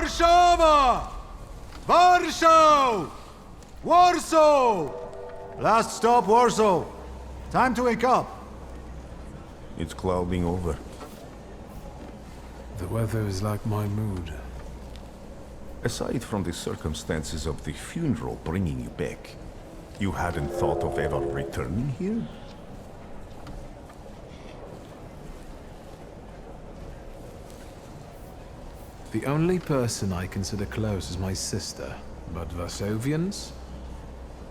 Warszawa! Warsaw! Warsaw! Last stop, Warsaw. Time to wake up. It's clouding over. The weather is like my mood. Aside from the circumstances of the funeral bringing you back, you hadn't thought of ever returning here? The only person I consider close is my sister, but Varsovians?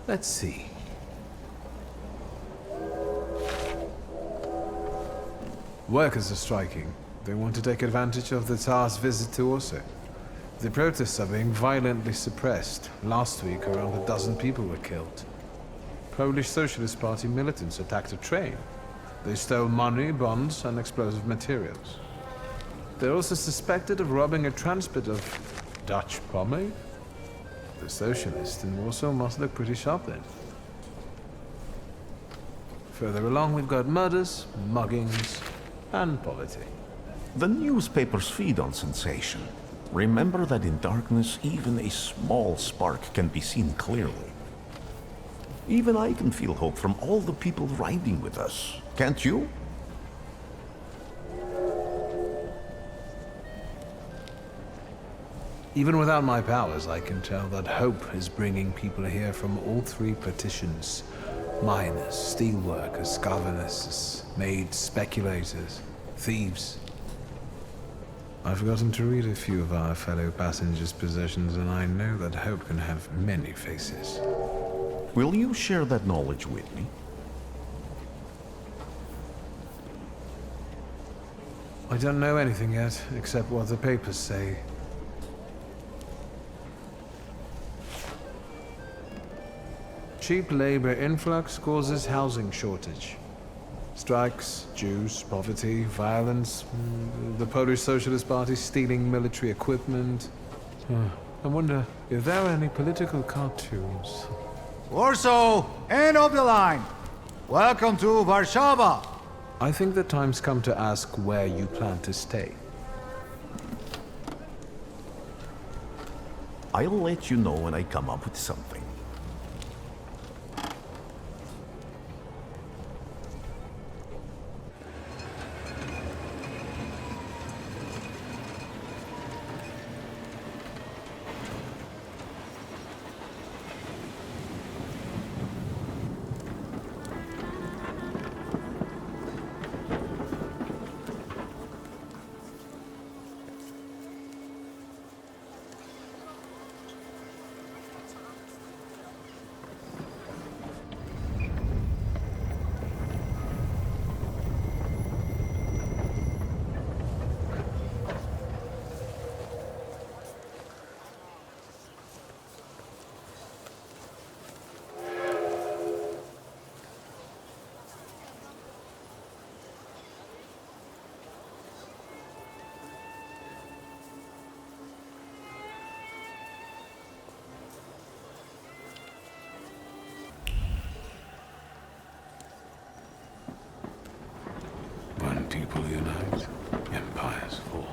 Let's see. Workers are striking. They want to take advantage of the Tsar's visit to Warsaw. The protests are being violently suppressed. Last week, around a dozen people were killed. Polish Socialist Party militants attacked a train. They stole money, bonds, and explosive materials. They're also suspected of robbing a transport of Dutch pomade. The socialists in Warsaw must look pretty sharp then. Further along, we've got murders, muggings, and poverty. The newspapers feed on sensation. Remember that in darkness, even a small spark can be seen clearly. Even I can feel hope from all the people riding with us. Can't you? Even without my powers, I can tell that hope is bringing people here from all three partitions. Miners, steelworkers, governesses, maids, speculators, thieves. I've gotten to read a few of our fellow passengers' possessions, and I know that hope can have many faces. Will you share that knowledge with me? I don't know anything yet, except what the papers say. Cheap labor influx causes housing shortage. Strikes, Jews, poverty, violence, the Polish Socialist Party stealing military equipment. I wonder if there are any political cartoons. Warsaw, end of the line. Welcome to Warszawa. I think the time's come to ask where you plan to stay. I'll let you know when I come up with something. When people unite, empires fall.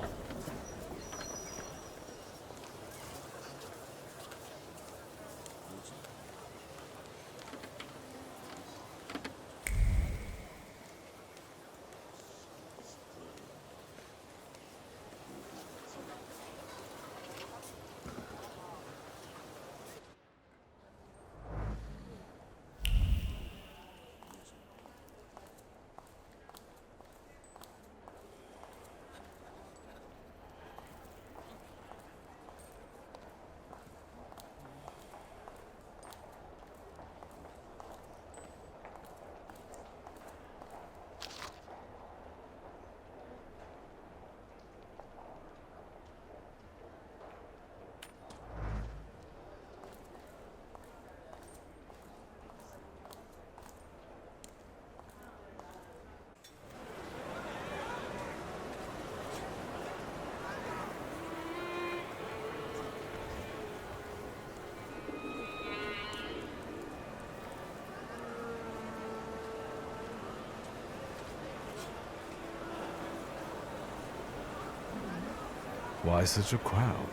Why such a crowd?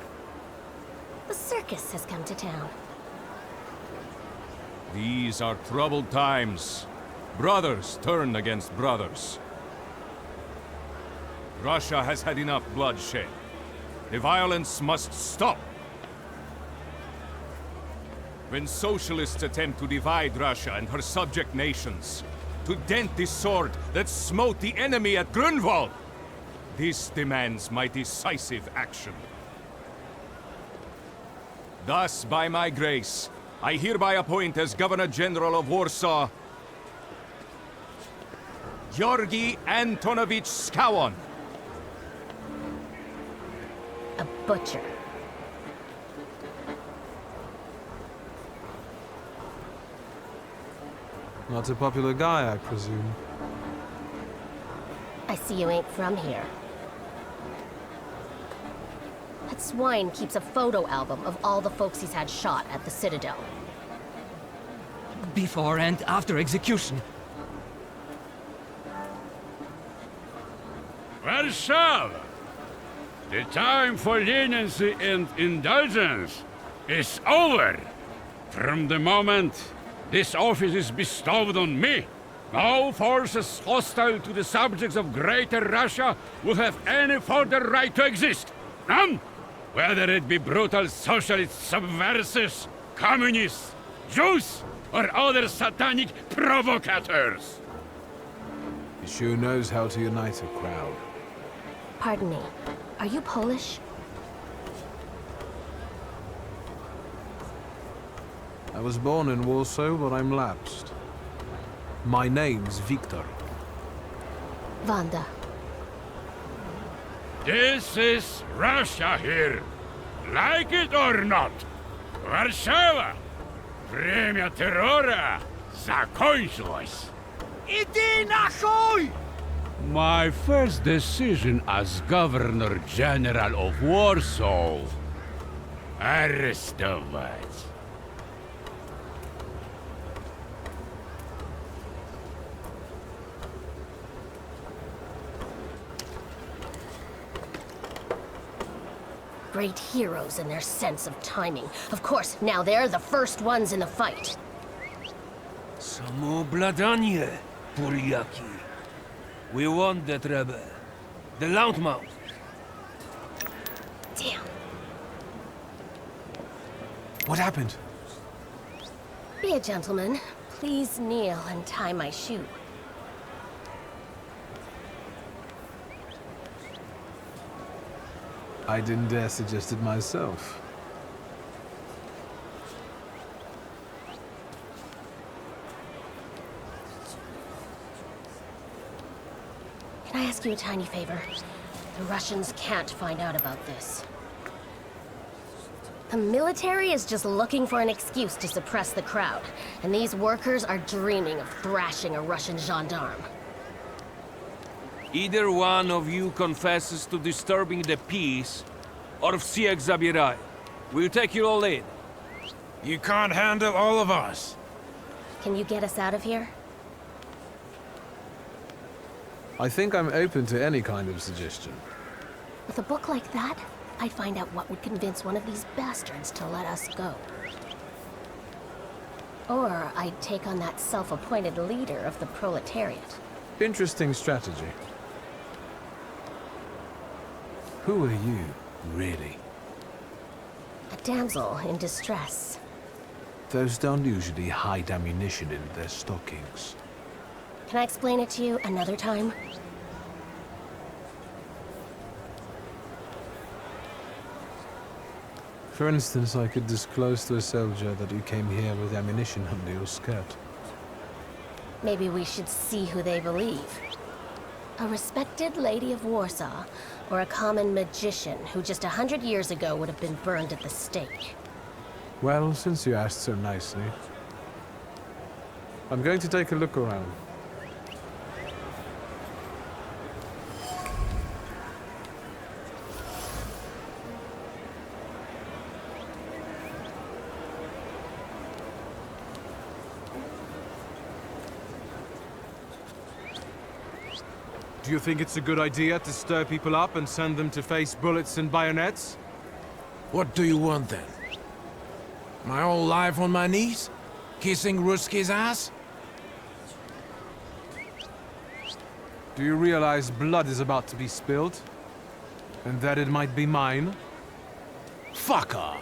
circus has come to town. These are troubled times. Brothers turn against brothers. Russia has had enough bloodshed. The violence must stop. When socialists attempt to divide Russia and her subject nations, to dent the sword that smote the enemy at Grunwald, this demands my decisive action. Thus, by my grace, I hereby appoint as Governor General of Warsaw, Georgi Antonovich Skowon. A butcher. Not a popular guy, I presume. I see you ain't from here. That swine keeps a photo album of all the folks he's had shot at the Citadel. Before and after execution. Warsaw! The time for leniency and indulgence is over. From the moment this office is bestowed on me, no forces hostile to the subjects of Greater Russia will have any further right to exist. None! Whether it be brutal socialist subversives, communists, Jews, or other satanic provocators. He sure knows how to unite a crowd. Pardon me, are you Polish? I was born in Warsaw, but I'm lapsed. My name's Wiktor. Wanda. This is Russia here. Like it or not. Warsaw! Время террора закончилось. Иди нахуй! My first decision as Governor General of Warsaw. Arrestować. Great heroes in their sense of timing. Of course, now they're the first ones in the fight. Samoobladanie, Polyaki. We want that rebel. The loudmouth. Damn. What happened? Be a gentleman. Please kneel and tie my shoe. I didn't dare suggest it myself. Can I ask you a tiny favor? The Russians can't find out about this. The military is just looking for an excuse to suppress the crowd, and these workers are dreaming of thrashing a Russian gendarme. Either one of you confesses to disturbing the peace, or всех забирай. We'll take you all in. You can't handle all of us. Can you get us out of here? I think I'm open to any kind of suggestion. With a book like that, I'd find out what would convince one of these bastards to let us go. Or I'd take on that self-appointed leader of the proletariat. Interesting strategy. Who are you, really? A damsel in distress. Those don't usually hide ammunition in their stockings. Can I explain it to you another time? For instance, I could disclose to a soldier that you came here with ammunition under your skirt. Maybe we should see who they believe. A respected lady of Warsaw, or a common magician who just 100 years ago would have been burned at the stake. Well, since you asked so nicely, I'm going to take a look around. Do you think it's a good idea to stir people up and send them to face bullets and bayonets? What do you want then? My whole life on my knees? Kissing Ruski's ass? Do you realize blood is about to be spilled? And that it might be mine? Fuck off!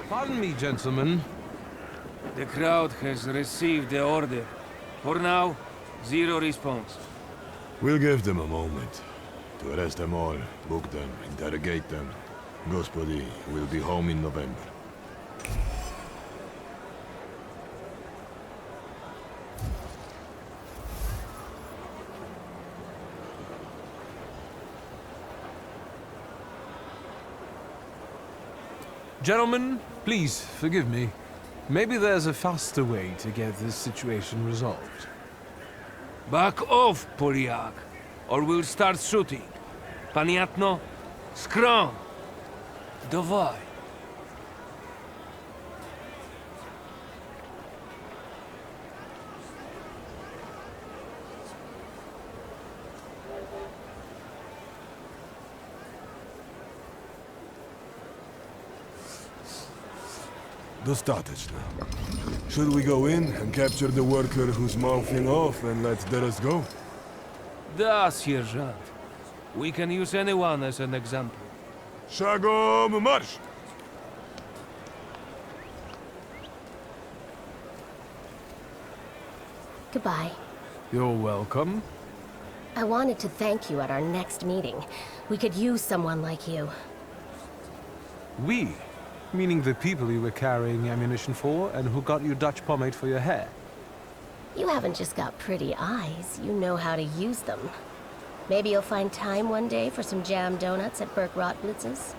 Pardon me, gentlemen. The crowd has received the order. For now, zero response. We'll give them a moment. To arrest them all, book them, interrogate them. Gospodi will be home in November. Gentlemen, please forgive me. Maybe there's a faster way to get this situation resolved. Back off, Polyak, or we'll start shooting. Paniatno, scrum. Dawaj. Dostateczno. Should we go in and capture the worker who's mouthing off and let Deras go? Da, sierżant. We can use anyone as an example. Szagom marsz! Goodbye. You're welcome. I wanted to thank you at our next meeting. We could use someone like you. We? Meaning the people you were carrying ammunition for and who got you Dutch pomade for your hair. You haven't just got pretty eyes, you know how to use them. Maybe you'll find time one day for some jam donuts at Burke Rotblitz's?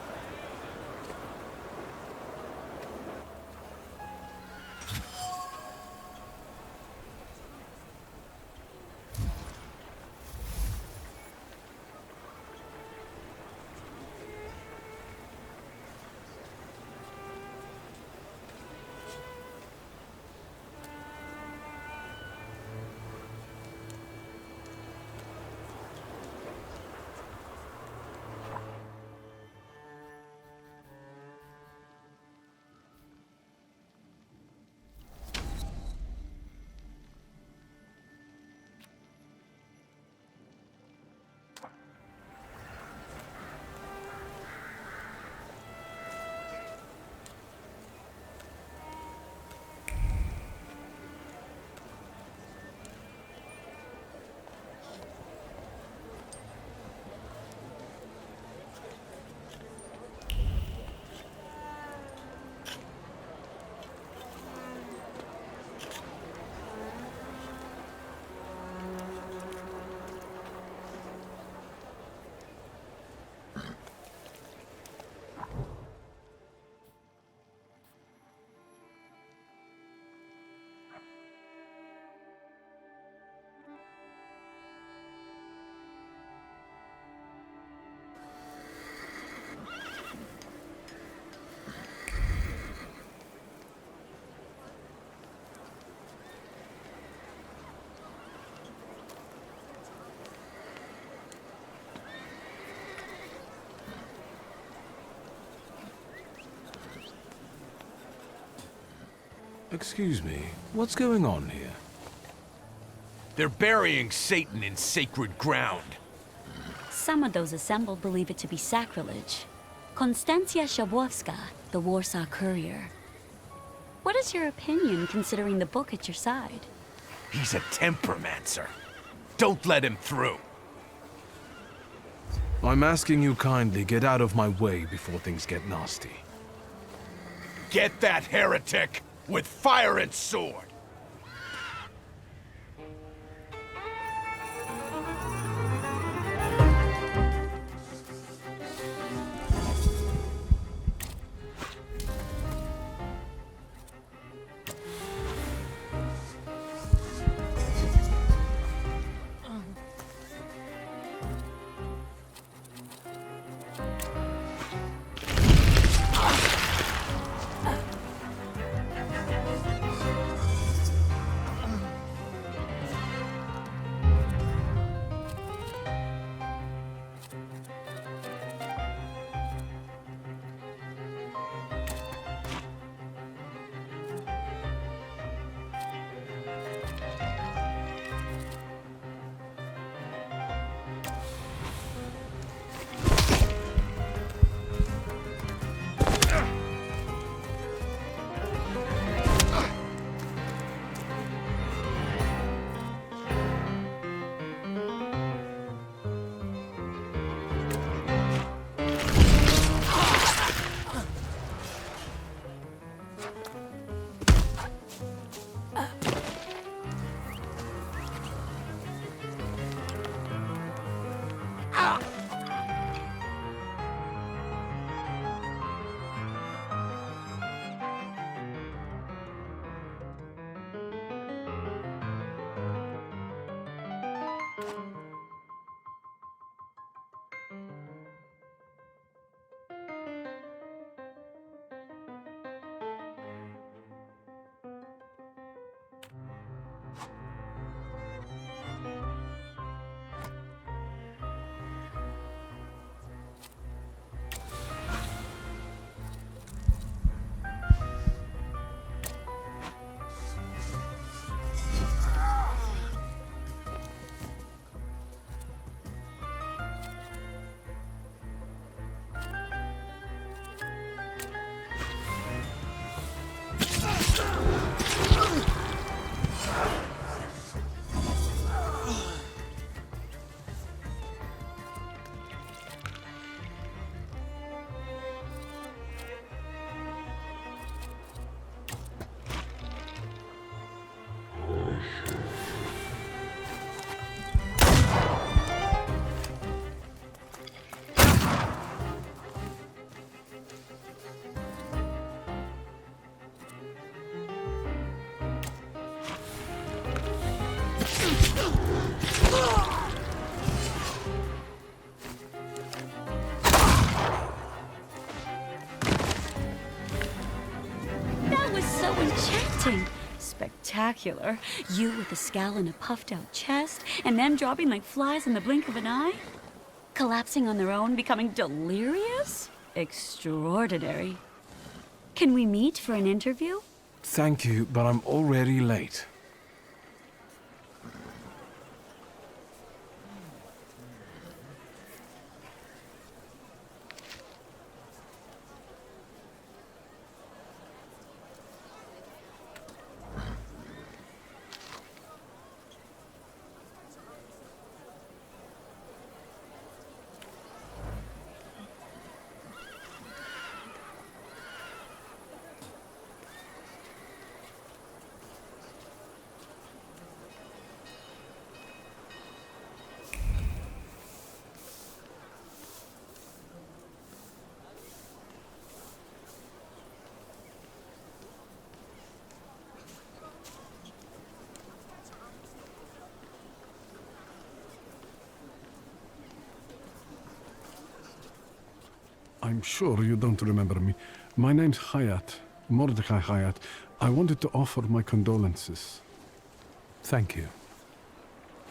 Excuse me, what's going on here? They're burying Satan in sacred ground. Some of those assembled believe it to be sacrilege. Konstancja Szabłowska, the Warsaw Courier. What is your opinion, considering the book at your side? He's a tempermancer. Don't let him through. I'm asking you kindly get out of my way before things get nasty. Get that heretic with fire and sword! spectacular. You with a scowl and a puffed-out chest, and them dropping like flies in the blink of an eye? Collapsing on their own, becoming delirious? Extraordinary. Can we meet for an interview? Thank you, but I'm already late. I'm sure you don't remember me. My name's Hayat, Mordecai Hayat. I wanted to offer my condolences. Thank you.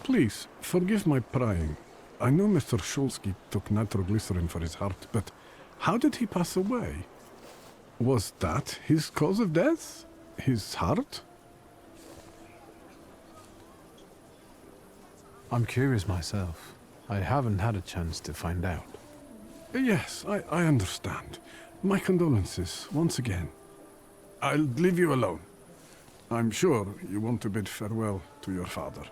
Please, forgive my prying. I know Mr. Shulsky took nitroglycerin for his heart, but how did he pass away? Was that his cause of death? His heart? I'm curious myself. I haven't had a chance to find out. Yes, I understand. My condolences, once again. I'll leave you alone. I'm sure you want to bid farewell to your father.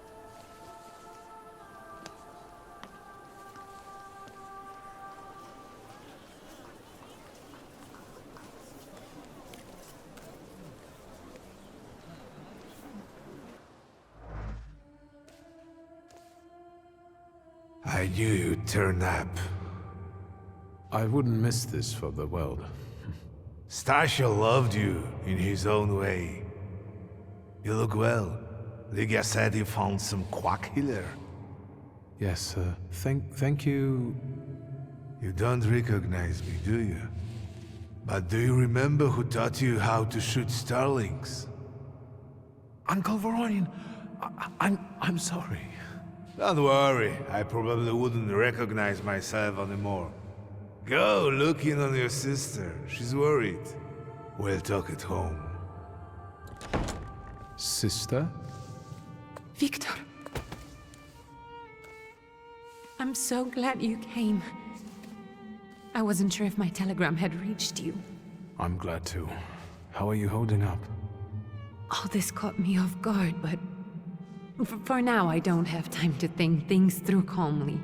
I knew you'd turn up. I wouldn't miss this for the world. Stasha loved you in his own way. You look well. Ligia said he found some quack healer. Yes, thank you. You don't recognize me, do you? But do you remember who taught you how to shoot starlings? Uncle Voronin, I'm sorry. Don't worry, I probably wouldn't recognize myself anymore. Go look in on your sister. She's worried. We'll talk at home. Sister? Wiktor. I'm so glad you came. I wasn't sure if my telegram had reached you. I'm glad too. How are you holding up? All this caught me off guard, but for now I don't have time to think things through calmly.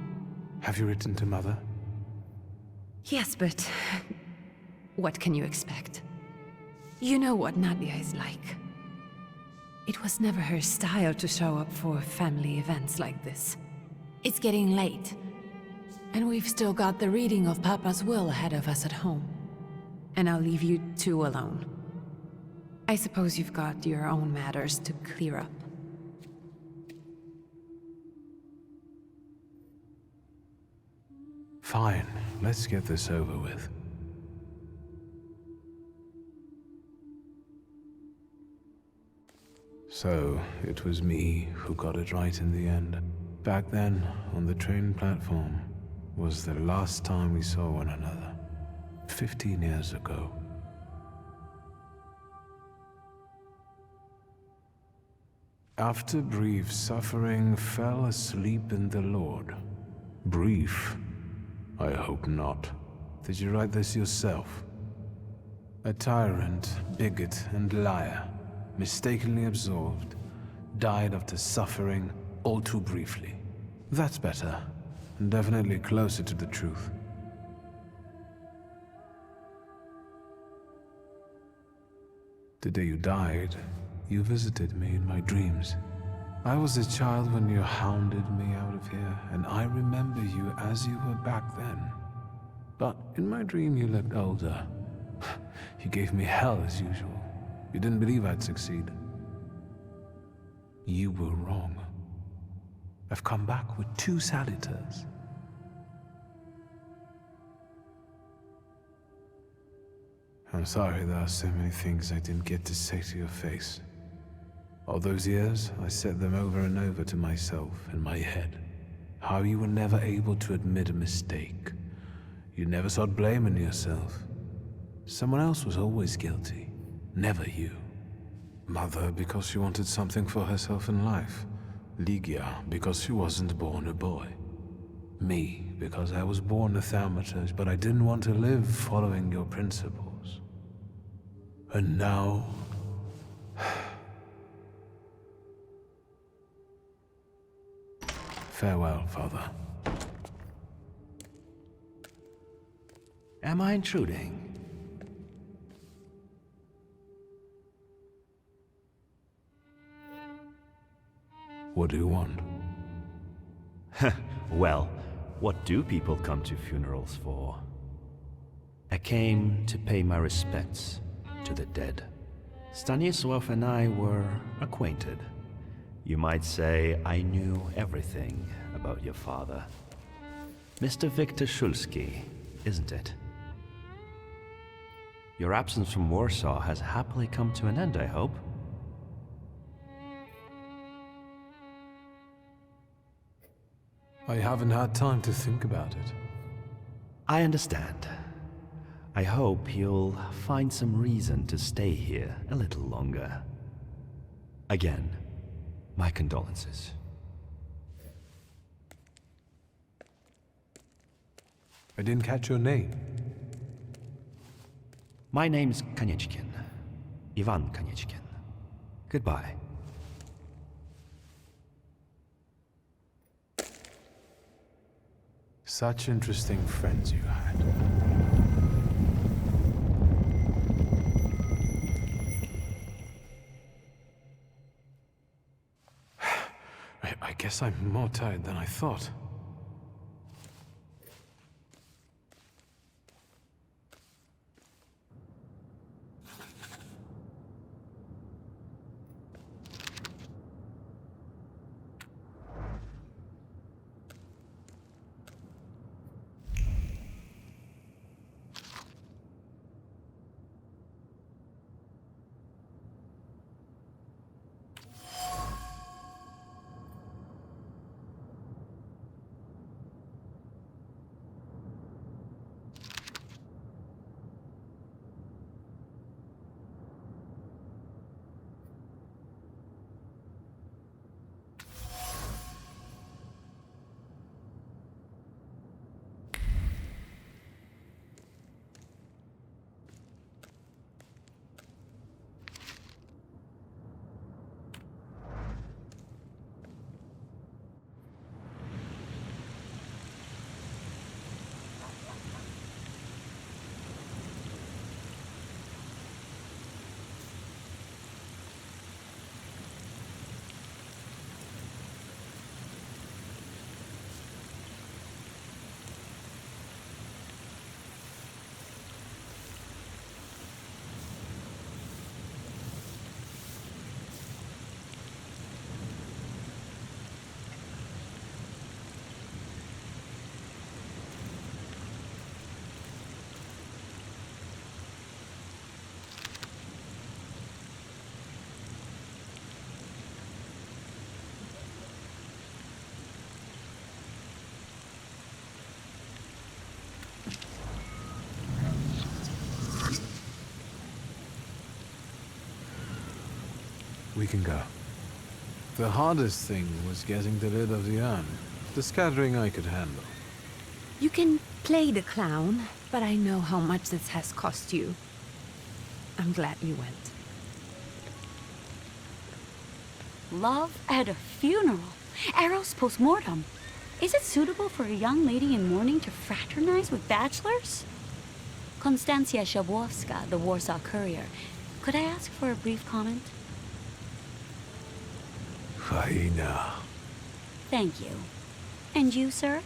Have you written to Mother? Yes, but what can you expect? You know what Nadia is like. It was never her style to show up for family events like this. It's getting late, and we've still got the reading of Papa's will ahead of us at home. And I'll leave you two alone. I suppose you've got your own matters to clear up. Fine, let's get this over with. So, it was me who got it right in the end. Back then, on the train platform, was the last time we saw one another. 15 years ago. After brief suffering, fell asleep in the Lord. Brief? I hope not. Did you write this yourself? A tyrant, bigot, and liar, mistakenly absolved, died after suffering all too briefly. That's better, and definitely closer to the truth. The day you died, you visited me in my dreams. I was a child when you hounded me out of here, and I remember you as you were back then. But in my dream you looked older. You gave me hell as usual. You didn't believe I'd succeed. You were wrong. I've come back with 2 salutors. I'm sorry there are so many things I didn't get to say to your face. All those years, I said them over and over to myself in my head. How you were never able to admit a mistake. You never sought blame in yourself. Someone else was always guilty, never you. Mother, because she wanted something for herself in life. Ligia, because she wasn't born a boy. Me, because I was born a Thaumaturge, but I didn't want to live following your principles. And now... Farewell, Father. Am I intruding? What do you want? Well, what do people come to funerals for? I came to pay my respects to the dead. Stanisław and I were acquainted. You might say I knew everything about your father. Mr. Wiktor Szulski, isn't it? Your absence from Warsaw has happily come to an end, I hope. I haven't had time to think about it. I understand. I hope you'll find some reason to stay here a little longer. Again, my condolences. I didn't catch your name. My name's Kanieczkin. Ivan Kanieczkin. Goodbye. Such interesting friends you had. I guess I'm more tired than I thought. We can go. The hardest thing was getting the lid of the urn. The scattering I could handle. You can play the clown, but I know how much this has cost you. I'm glad you went. Love at a funeral. Eros post-mortem. Is it suitable for a young lady in mourning to fraternize with bachelors? Konstancja Szabłowska, the Warsaw Courier. Could I ask for a brief comment? Faina. Thank you. And you, sir?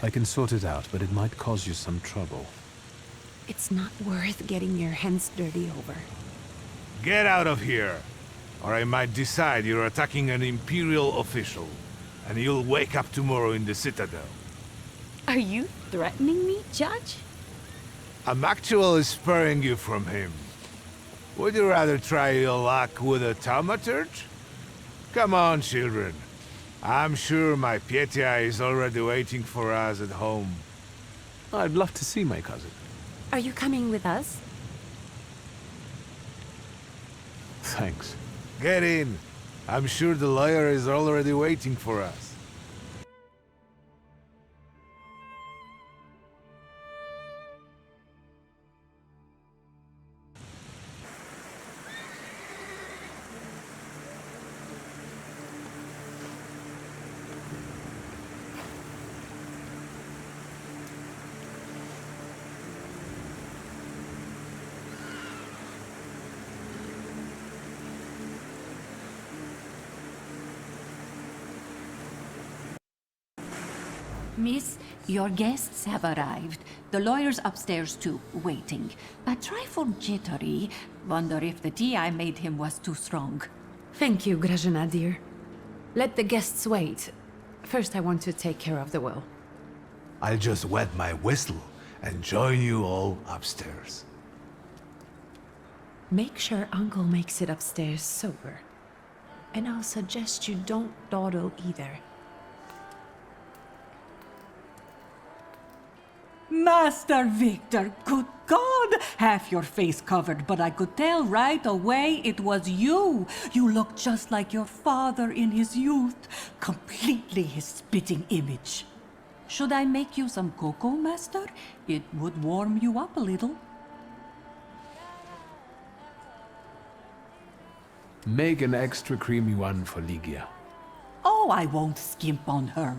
I can sort it out, but it might cause you some trouble. It's not worth getting your hands dirty over. Get out of here, or I might decide you're attacking an Imperial official, and you'll wake up tomorrow in the Citadel. Are you threatening me, Judge? I'm actually sparing you from him. Would you rather try your luck with a Thaumaturge? Come on, children. I'm sure my Pietia is already waiting for us at home. I'd love to see my cousin. Are you coming with us? Thanks. Get in. I'm sure the lawyer is already waiting for us. Miss, your guests have arrived. The lawyer's upstairs too, waiting. A trifle jittery. Wonder if the tea I made him was too strong. Thank you, Grażyna, dear. Let the guests wait. First, I want to take care of the will. I'll just wet my whistle and join you all upstairs. Make sure Uncle makes it upstairs sober. And I'll suggest you don't dawdle either. Master Wiktor, good God! Half your face covered, but I could tell right away it was you. You look just like your father in his youth. Completely his spitting image. Should I make you some cocoa, Master? It would warm you up a little. Make an extra creamy one for Ligia. Oh, I won't skimp on her.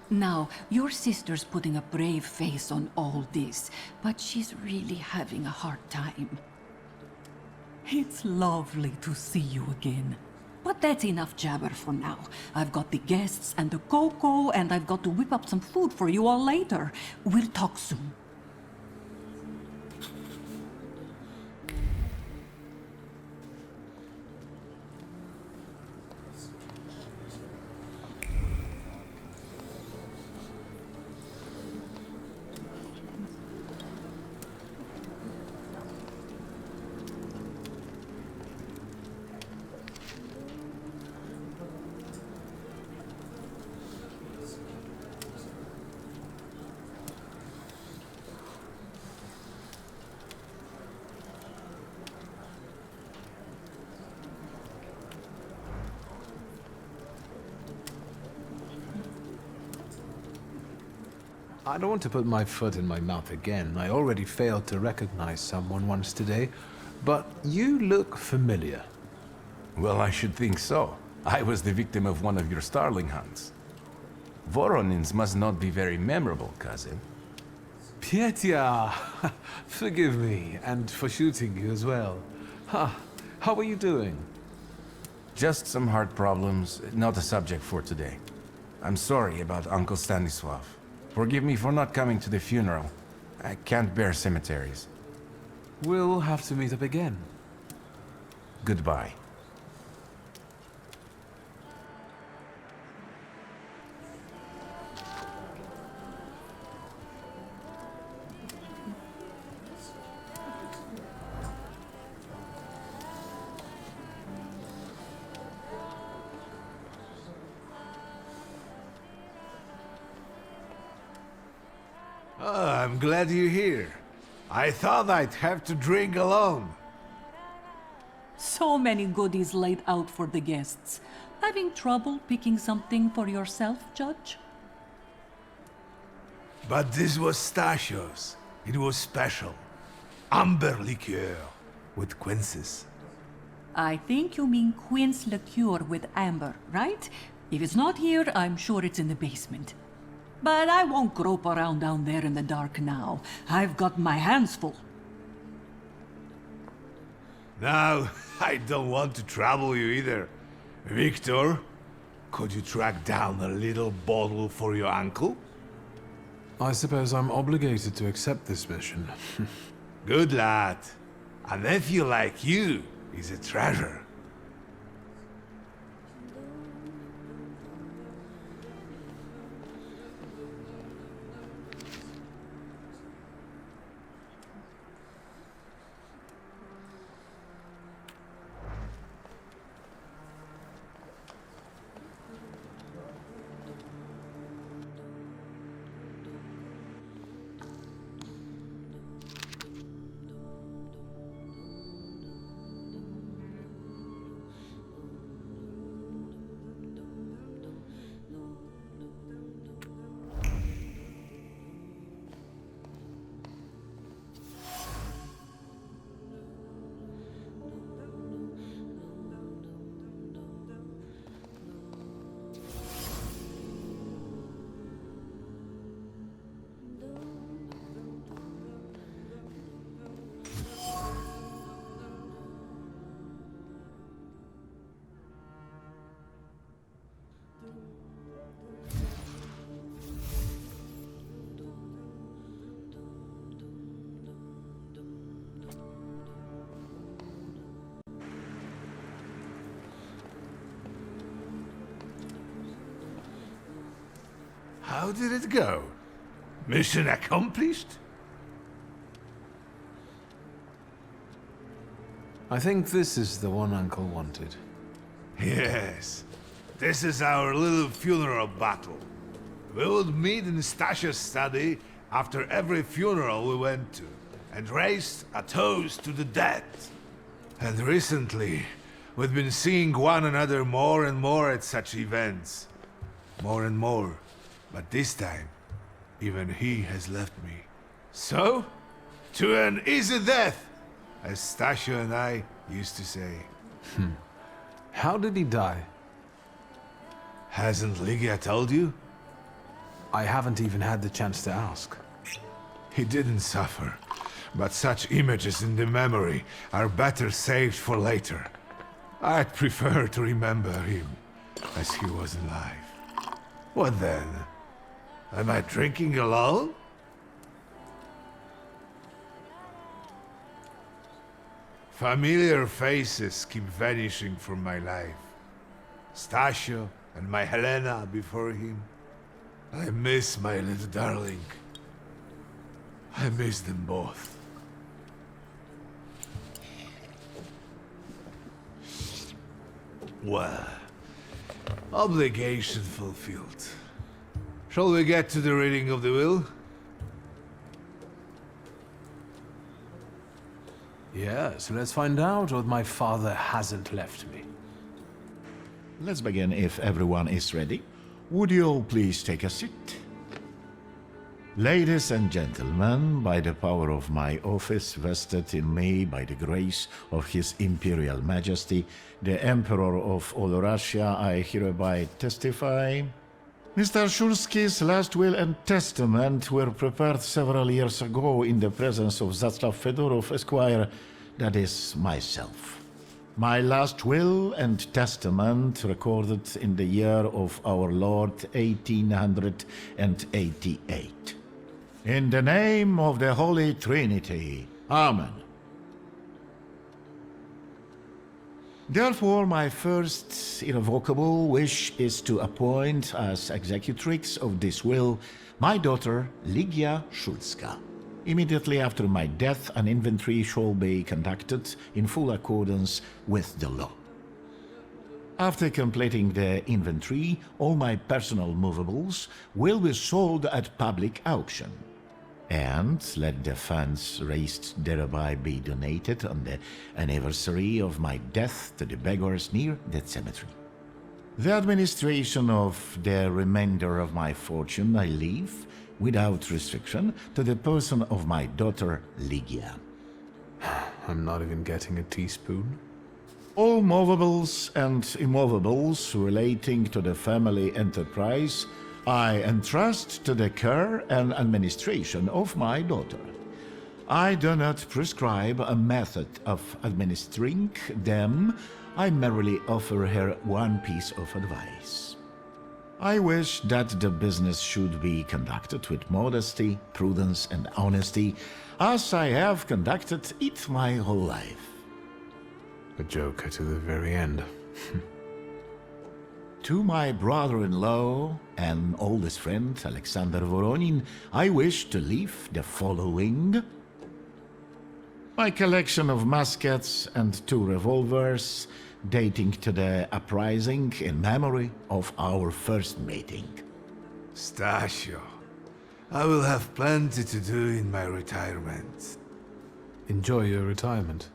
Now, your sister's putting a brave face on all this, but she's really having a hard time. It's lovely to see you again. But that's enough jabber for now. I've got the guests and the cocoa, and I've got to whip up some food for you all later. We'll talk soon. I don't want to put my foot in my mouth again. I already failed to recognize someone once today, but you look familiar. Well, I should think so. I was the victim of one of your starling hunts. Voronins must not be very memorable, cousin. Pietia! Forgive me, and for shooting you as well. How are you doing? Just some heart problems, not a subject for today. I'm sorry about Uncle Stanislav. Forgive me for not coming to the funeral. I can't bear cemeteries. We'll have to meet up again. Goodbye. Oh, I'm glad you're here. I thought I'd have to drink alone. So many goodies laid out for the guests. Having trouble picking something for yourself, Judge? But this was Stasios. It was special. Amber liqueur with quinces. I think you mean quince liqueur with amber, right? If it's not here, I'm sure it's in the basement. But I won't grope around down there in the dark now. I've got my hands full. Now, I don't want to trouble you either. Wiktor, could you track down a little bottle for your uncle? I suppose I'm obligated to accept this mission. Good lad. A nephew like you is a treasure. How did it go? Mission accomplished? I think this is the one Uncle wanted. Yes. This is our little funeral battle. We would meet in Stasia's study after every funeral we went to, and raised a toast to the dead. And recently, we've been seeing one another more and more at such events. More and more. But this time, even he has left me. So, to an easy death, as Stasia and I used to say. How did he die? Hasn't Ligia told you? I haven't even had the chance to ask. He didn't suffer, but such images in the memory are better saved for later. I'd prefer to remember him as he was alive. What then? Am I drinking alone? Familiar faces keep vanishing from my life. Stasia and my Helena before him. I miss my little darling. I miss them both. Well, obligation fulfilled. Shall we get to the reading of the will? Yes, let's find out what my father hasn't left me. Let's begin if everyone is ready. Would you all please take a seat? Ladies and gentlemen, by the power of my office vested in me by the grace of His Imperial Majesty, the Emperor of all Russia, I hereby testify. Mr. Shulski's last will and testament were prepared several years ago in the presence of Zaslav Fedorov, Esquire, that is, myself. My last will and testament recorded in the year of our Lord 1888. In the name of the Holy Trinity. Amen. Therefore, my first irrevocable wish is to appoint as executrix of this will my daughter, Ligia Szulska. Immediately after my death, an inventory shall be conducted in full accordance with the law. After completing the inventory, all my personal movables will be sold at public auction. And let the funds raised thereby be donated on the anniversary of my death to the beggars near that cemetery. The administration of the remainder of my fortune I leave, without restriction, to the person of my daughter Ligia. I'm not even getting a teaspoon. All movables and immovables relating to the family enterprise I entrust to the care and administration of my daughter. I do not prescribe a method of administering them. I merely offer her one piece of advice. I wish that the business should be conducted with modesty, prudence, and honesty, as I have conducted it my whole life. A joker to the very end. To my brother-in-law and oldest friend, Alexander Voronin, I wish to leave the following. My collection of muskets and 2 revolvers, dating to the uprising in memory of our first meeting. Stasio, I will have plenty to do in my retirement. Enjoy your retirement.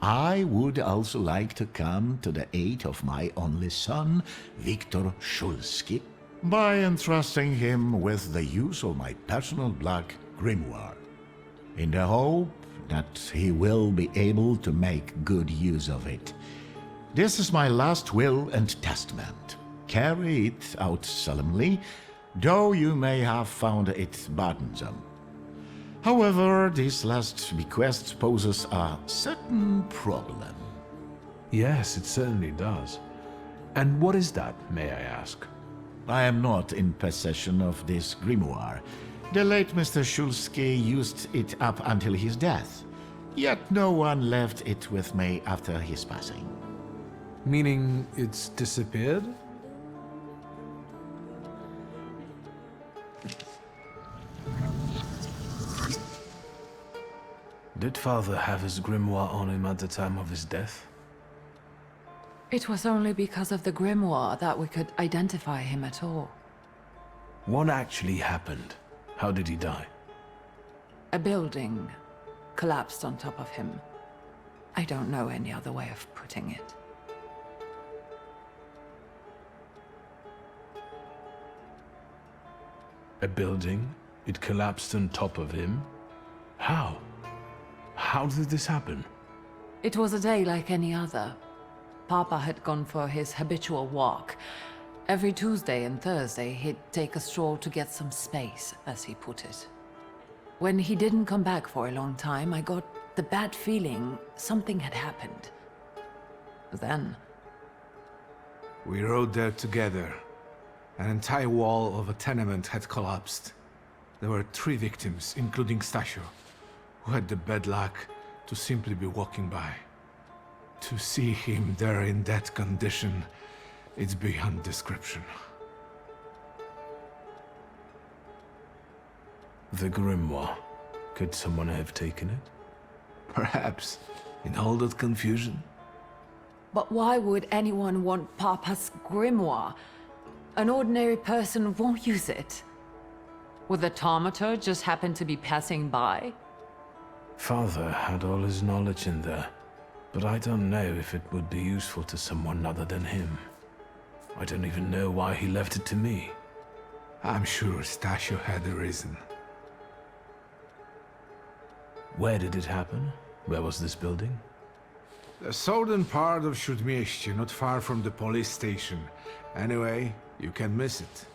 I would also like to come to the aid of my only son, Wiktor Szulski, by entrusting him with the use of my personal black grimoire, in the hope that he will be able to make good use of it. This is my last will and testament. Carry it out solemnly, though you may have found it burdensome. However, this last bequest poses a certain problem. Yes, it certainly does. And what is that, may I ask? I am not in possession of this grimoire. The late Mr. Szulski used it up until his death, yet no one left it with me after his passing. Meaning it's disappeared? Did Father have his grimoire on him at the time of his death? It was only because of the grimoire that we could identify him at all. What actually happened? How did he die? A building collapsed on top of him. I don't know any other way of putting it. A building? It collapsed on top of him? How? How did this happen? It was a day like any other. Papa had gone for his habitual walk. Every Tuesday and Thursday, he'd take a stroll to get some space, as he put it. When he didn't come back for a long time, I got the bad feeling something had happened. Then... We rode there together. An entire wall of a tenement had collapsed. There were 3 victims, including Stasio, who had the bad luck to simply be walking by. To see him there in that condition, it's beyond description. The grimoire. Could someone have taken it? Perhaps, in all that confusion. But why would anyone want Papa's grimoire? An ordinary person won't use it. Would the Thaumaturge just happen to be passing by? Father had all his knowledge in there, but I don't know if it would be useful to someone other than him. I don't even know why he left it to me. I'm sure Stasio had a reason. Where did it happen? Where was this building? The southern part of Śródmieście, not far from the police station. Anyway, you can miss it.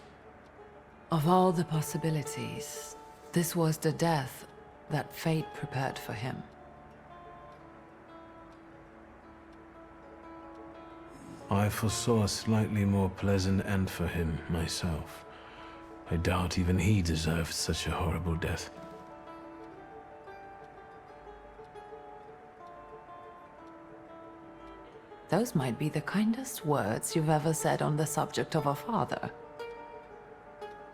Of all the possibilities, this was the death that fate prepared for him. I foresaw a slightly more pleasant end for him, myself. I doubt even he deserved such a horrible death. Those might be the kindest words you've ever said on the subject of a father.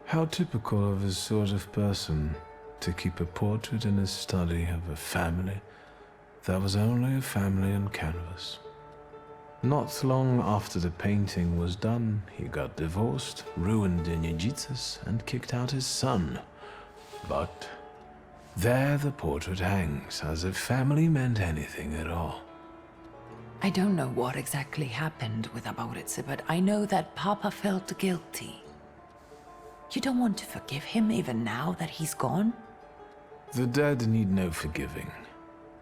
How typical of his sort of person, to keep a portrait in his study of a family that was only a family on canvas. Not long after the painting was done, he got divorced, ruined the Niedzicas, and kicked out his son. But there the portrait hangs, as if family meant anything at all. I don't know what exactly happened with Abauritse, but I know that Papa felt guilty. You don't want to forgive him even now that he's gone? The dead need no forgiving.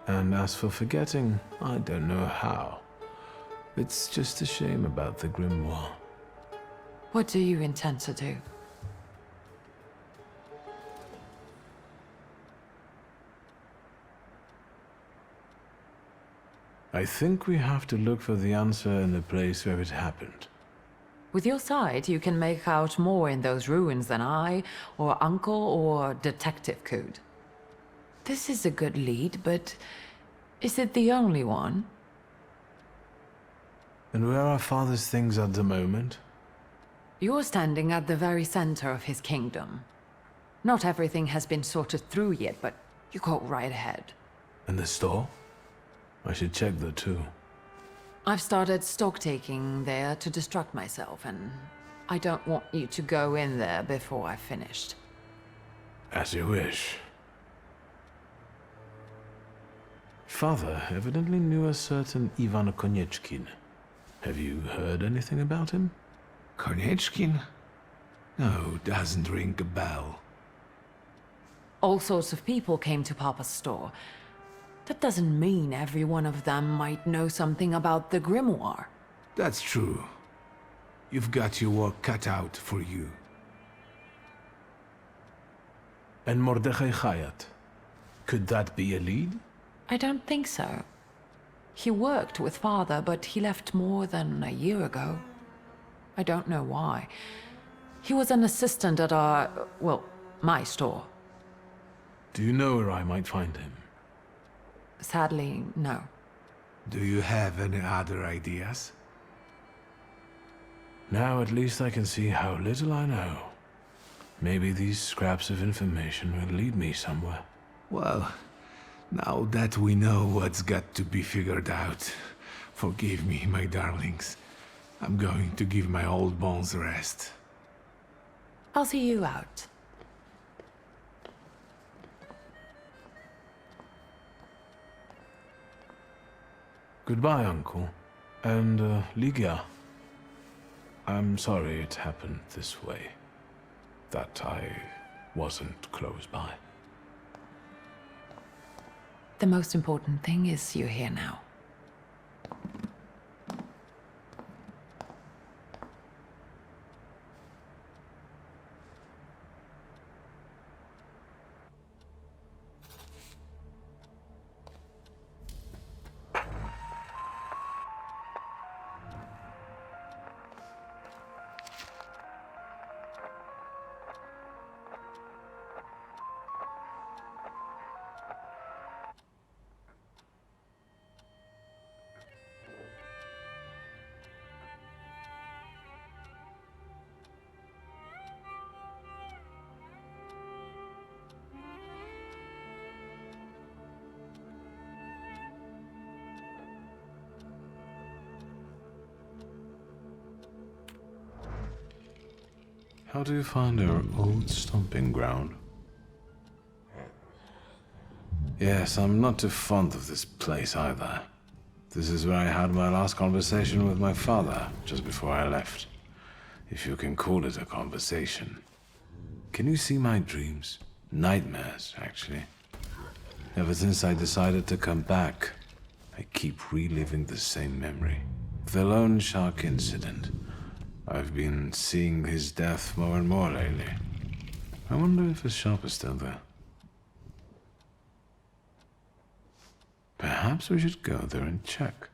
And as for forgetting, I don't know how. It's just a shame about the grimoire. What do you intend to do? I think we have to look for the answer in the place where it happened. With your sight, you can make out more in those ruins than I, or Uncle, or Detective could. This is a good lead, but is it the only one? And where are Father's things at the moment? You're standing at the very center of his kingdom. Not everything has been sorted through yet, but you go right ahead. And the store? I should check that too. I've started stock-taking there to distract myself, and I don't want you to go in there before I've finished. As you wish. Father evidently knew a certain Ivan Konieczkin. Have you heard anything about him? Konieczkin? No, doesn't ring a bell. All sorts of people came to Papa's store. That doesn't mean every one of them might know something about the grimoire. That's true. You've got your work cut out for you. And Mordechai Chayat? Could that be a lead? I don't think so. He worked with Father, but he left more than a year ago. I don't know why. He was an assistant at our, well, my store. Do you know where I might find him? Sadly, no. Do you have any other ideas? Now at least I can see how little I know. Maybe these scraps of information will lead me somewhere. Well, now that we know what's got to be figured out, forgive me, my darlings. I'm going to give my old bones a rest. I'll see you out. Goodbye, Uncle. And, Ligia. I'm sorry it happened this way. That I wasn't close by. The most important thing is you're here now. How do you find our old stomping ground? Yes, I'm not too fond of this place either. This is where I had my last conversation with my father, just before I left. If you can call it a conversation. Can you see my dreams? Nightmares, actually. Ever since I decided to come back, I keep reliving the same memory. The lone shark incident. I've been seeing his death more and more lately. I wonder if his shop is still there. Perhaps we should go there and check.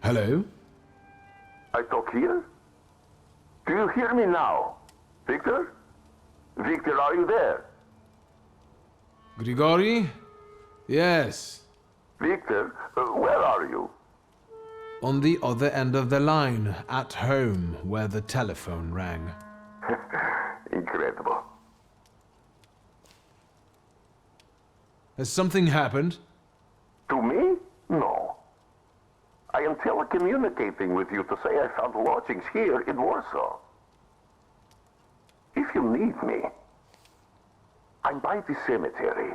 Hello? I talk here? Do you hear me now? Wiktor? Wiktor, are you there? Grigori? Yes. Wiktor, where are you? On the other end of the line, at home, where the telephone rang. Incredible. Has something happened? To me? No. I am telecommunicating with you to say I found lodgings here in Warsaw. If you need me, I'm by the cemetery.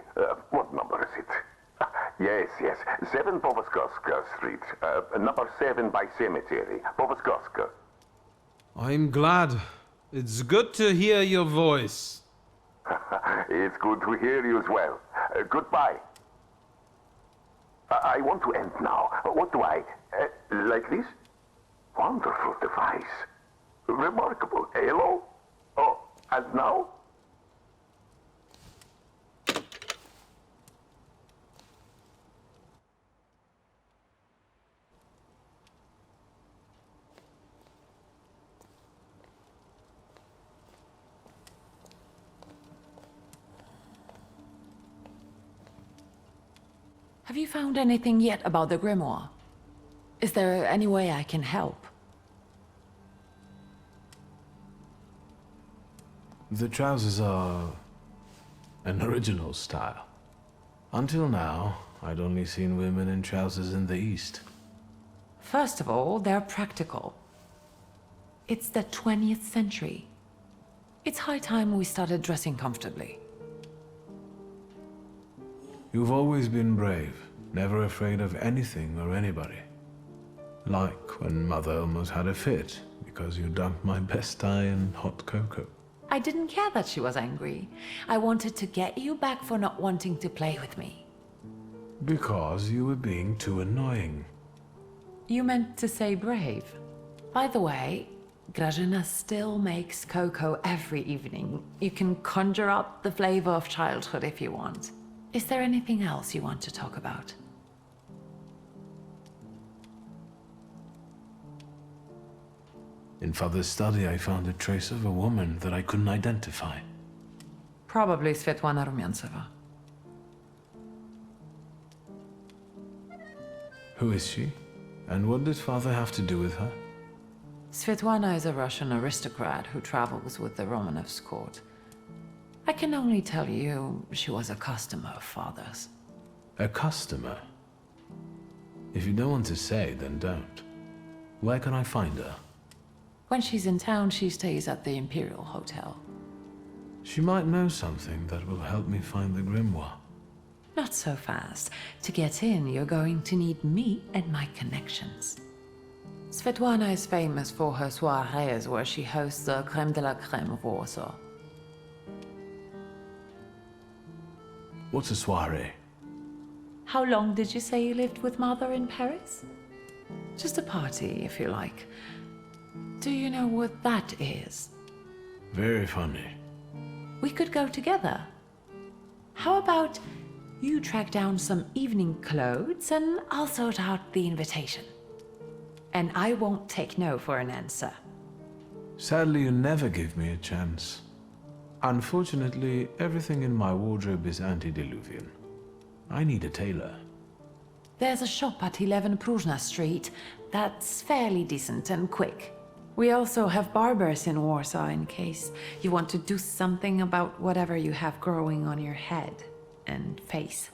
What number is it? Yes, 7 Powaskowska Street. Number 7 by cemetery. Powaskowska. I'm glad. It's good to hear your voice. It's good to hear you as well. Goodbye. I want to end now. What do I... like this? Wonderful device. Remarkable. Hello? Oh, and now? Have you found anything yet about the grimoire? Is there any way I can help? The trousers are an original style. Until now, I'd only seen women in trousers in the East. First of all, they're practical. It's the 20th century. It's high time we started dressing comfortably. You've always been brave, never afraid of anything or anybody. Like when Mother almost had a fit because you dunked my best tie in hot cocoa. I didn't care that she was angry. I wanted to get you back for not wanting to play with me. Because you were being too annoying. You meant to say brave. By the way, Grażyna still makes cocoa every evening. You can conjure up the flavor of childhood if you want. Is there anything else you want to talk about? In Father's study, I found a trace of a woman that I couldn't identify. Probably Svetlana Rumyantseva. Who is she? And what did Father have to do with her? Svetlana is a Russian aristocrat who travels with the Romanovs' court. I can only tell you she was a customer of Father's. A customer? If you don't want to say, then don't. Where can I find her? When she's in town, she stays at the Imperial Hotel. She might know something that will help me find the grimoire. Not so fast. To get in, you're going to need me and my connections. Svetlana is famous for her soirees where she hosts the crème de la crème of Warsaw. What's a soiree? How long did you say you lived with Mother in Paris? Just a party, if you like. Do you know what that is? Very funny. We could go together. How about you track down some evening clothes and I'll sort out the invitation. And I won't take no for an answer. Sadly, you never give me a chance. Unfortunately, everything in my wardrobe is antediluvian. I need a tailor. There's a shop at 11 Pruzhna Street that's fairly decent and quick. We also have barbers in Warsaw in case you want to do something about whatever you have growing on your head and face.